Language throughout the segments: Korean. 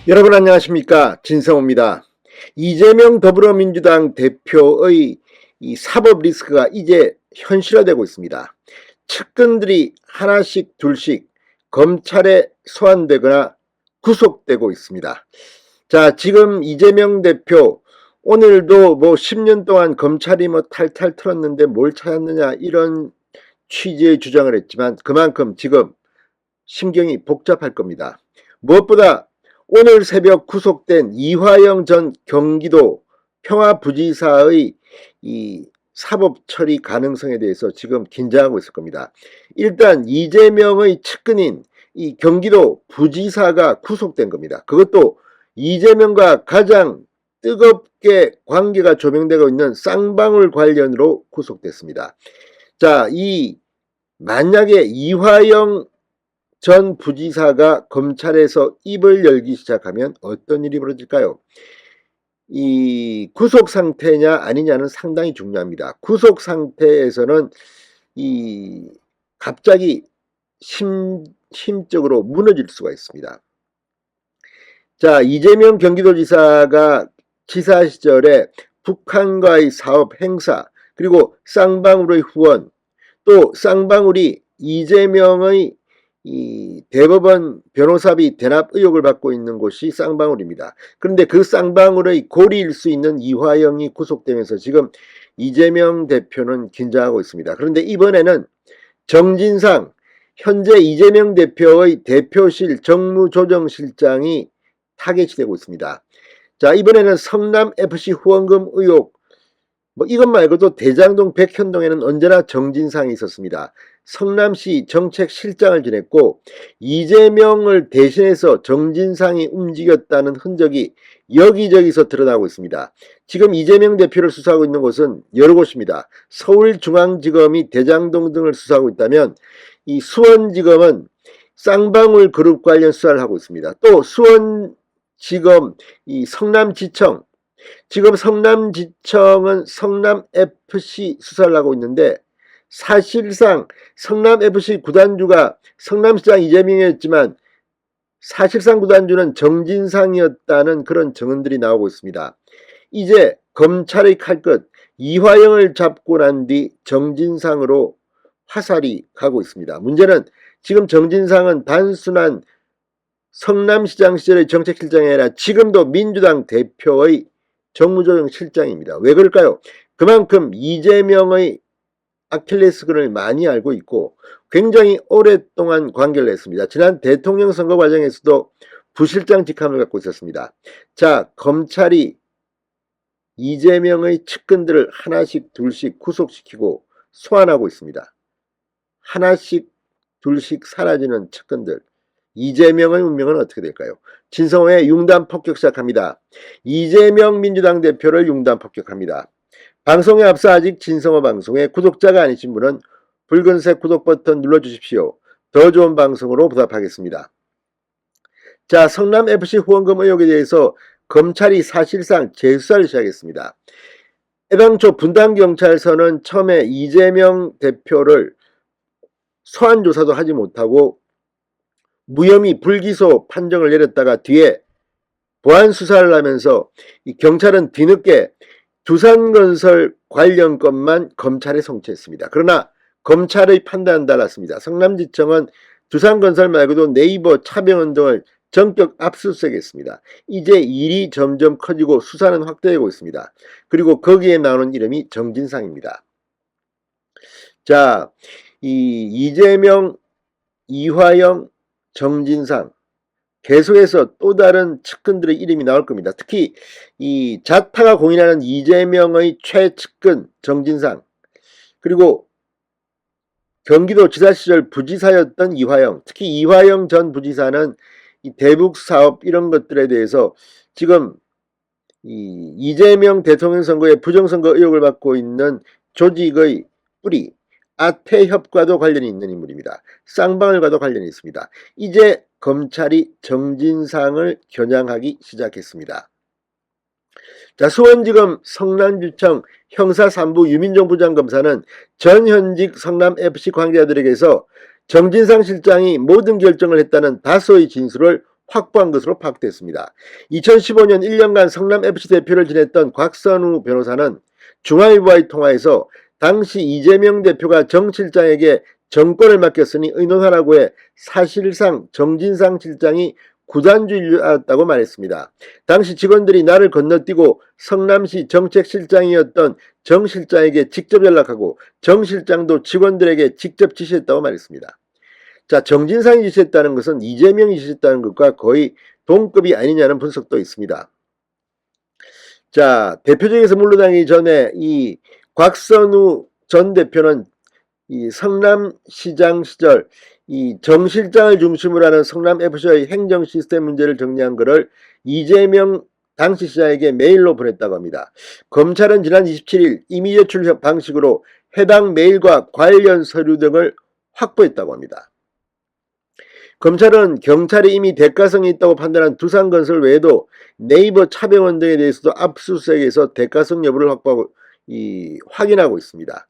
여러분 안녕하십니까, 진성호입니다. 이재명 더불어민주당 대표의 이 사법 리스크가 이제 현실화되고 있습니다. 측근들이 하나씩 둘씩 검찰에 소환되거나 구속되고 있습니다. 자, 지금 이재명 대표 오늘도 10년 동안 검찰이 탈탈 털었는데 뭘 찾았느냐 이런 취지의 주장을 했지만 그만큼 지금 심경이 복잡할 겁니다. 무엇보다 오늘 새벽 구속된 이화영 전 경기도 평화부지사의 이 사법 처리 가능성에 대해서 지금 긴장하고 있을 겁니다. 일단 이재명의 측근인 이 경기도 부지사가 구속된 겁니다. 그것도 이재명과 가장 뜨겁게 관계가 조명되고 있는 쌍방울 관련으로 구속됐습니다. 자, 만약에 이화영 전 부지사가 검찰에서 입을 열기 시작하면 어떤 일이 벌어질까요? 이 구속 상태냐 아니냐는 상당히 중요합니다. 구속 상태에서는 갑자기 심적으로 무너질 수가 있습니다. 자, 이재명 경기도지사가 지사 시절에 북한과의 사업 행사, 그리고 쌍방울의 후원, 또 쌍방울이 이재명의 이 대법원 변호사비 대납 의혹을 받고 있는 곳이 쌍방울입니다. 그런데 그 쌍방울의 고리일 수 있는 이화영이 구속되면서 지금 이재명 대표는 긴장하고 있습니다. 그런데 이번에는 정진상 현재 이재명 대표의 대표실 정무조정실장이 타겟이 되고 있습니다. 자, 이번에는 성남FC 후원금 의혹, 이것 말고도 대장동 백현동에는 언제나 정진상이 있었습니다. 성남시 정책실장을 지냈고 이재명을 대신해서 정진상이 움직였다는 흔적이 여기저기서 드러나고 있습니다. 지금 이재명 대표를 수사하고 있는 곳은 여러 곳입니다. 서울중앙지검이 대장동 등을 수사하고 있다면 이 수원지검은 쌍방울 그룹 관련 수사를 하고 있습니다. 또 수원지검 이 성남지청, 지금 성남지청은 성남FC 수사를 하고 있는데 사실상 성남FC 구단주가 성남시장 이재명이었지만 사실상 구단주는 정진상이었다는 그런 증언들이 나오고 있습니다. 이제 검찰의 칼끝 이화영을 잡고 난 뒤 정진상으로 화살이 가고 있습니다. 문제는 지금 정진상은 단순한 성남시장 시절의 정책실장이 아니라 지금도 민주당 대표의 정무조정실장입니다. 왜 그럴까요? 그만큼 이재명의 아킬레스건을 많이 알고 있고 굉장히 오랫동안 관계를 했습니다. 지난 대통령 선거 과정에서도 부실장 직함을 갖고 있었습니다. 자, 검찰이 이재명의 측근들을 하나씩 둘씩 구속시키고 소환하고 있습니다. 하나씩 둘씩 사라지는 측근들, 이재명의 운명은 어떻게 될까요? 진성호의 융단 폭격 시작합니다. 이재명 민주당 대표를 융단 폭격합니다. 방송에 앞서 아직 진성호 방송에 구독자가 아니신 분은 붉은색 구독 버튼 눌러주십시오. 더 좋은 방송으로 보답하겠습니다. 자, 성남FC 후원금 의혹에 대해서 검찰이 사실상 재수사를 시작했습니다. 애당초 분당경찰서는 처음에 이재명 대표를 소환조사도 하지 못하고 무혐의 불기소 판정을 내렸다가 뒤에 보안수사를 하면서 이 경찰은 뒤늦게 두산건설 관련 건만 검찰에 송치했습니다. 그러나 검찰의 판단은 달랐습니다. 성남지청은 두산건설 말고도 네이버, 차병원 등을 전격 압수수색했습니다. 이제 일이 점점 커지고 수사는 확대되고 있습니다. 그리고 거기에 나오는 이름이 정진상입니다. 자, 이재명, 이화영, 정진상 계속해서 또 다른 측근들의 이름이 나올 겁니다. 특히 이 자타가 공인하는 이재명의 최측근 정진상, 그리고 경기도 지사 시절 부지사였던 이화영, 특히 이화영 전 부지사는 이 대북 사업 이런 것들에 대해서 지금 이재명 대통령 선거에 부정선거 의혹을 받고 있는 조직의 뿌리 아태협과도 관련이 있는 인물입니다. 쌍방울과도 관련이 있습니다. 이제 검찰이 정진상을 겨냥하기 시작했습니다. 자, 수원지검 성남지청 형사3부 유민정 부장검사는 전현직 성남FC 관계자들에게서 정진상 실장이 모든 결정을 했다는 다소의 진술을 확보한 것으로 파악됐습니다. 2015년 1년간 성남FC 대표를 지냈던 곽선우 변호사는 중앙일보와의 통화에서 당시 이재명 대표가 정 실장에게 정권을 맡겼으니 의논하라고 해 사실상 정진상 실장이 구단주의였다고 말했습니다. 당시 직원들이 나를 건너뛰고 성남시 정책실장이었던 정 실장에게 직접 연락하고 정 실장도 직원들에게 직접 지시했다고 말했습니다. 자, 정진상이 지시했다는 것은 이재명이 지시했다는 것과 거의 동급이 아니냐는 분석도 있습니다. 자, 대표직에서 물러나기 전에 이 곽선우 전 대표는 이 성남시장 시절 이 정 실장을 중심으로 하는 성남FC의 행정 시스템 문제를 정리한 것을 이재명 당시 시장에게 메일로 보냈다고 합니다. 검찰은 지난 27일 이미 제출 방식으로 해당 메일과 관련 서류 등을 확보했다고 합니다. 검찰은 경찰이 이미 대가성이 있다고 판단한 두산건설 외에도 네이버 차병원 등에 대해서도 압수수색에서 대가성 여부를 확인하고 있습니다.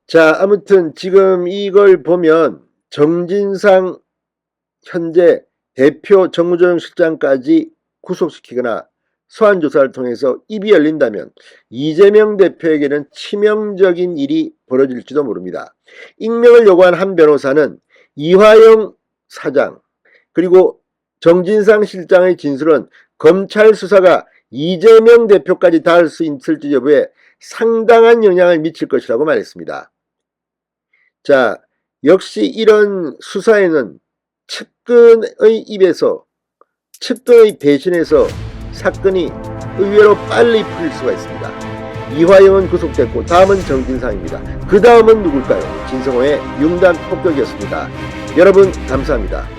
자, 아무튼 지금 이걸 보면 정진상 현재 대표 정무조정실장까지 구속시키거나 소환조사를 통해서 입이 열린다면 이재명 대표에게는 치명적인 일이 벌어질지도 모릅니다. 익명을 요구한 한 변호사는 이화영 사장 그리고 정진상 실장의 진술은 검찰 수사가 이재명 대표까지 닿을 수 있을지 여부에 상당한 영향을 미칠 것이라고 말했습니다. 자, 역시 이런 수사에는 측근의 입에서 측근의 배신에서 사건이 의외로 빨리 풀릴 수가 있습니다. 이화영은 구속됐고 다음은 정진상입니다. 그 다음은 누굴까요? 진성호의 융단 폭격이었습니다. 여러분 감사합니다.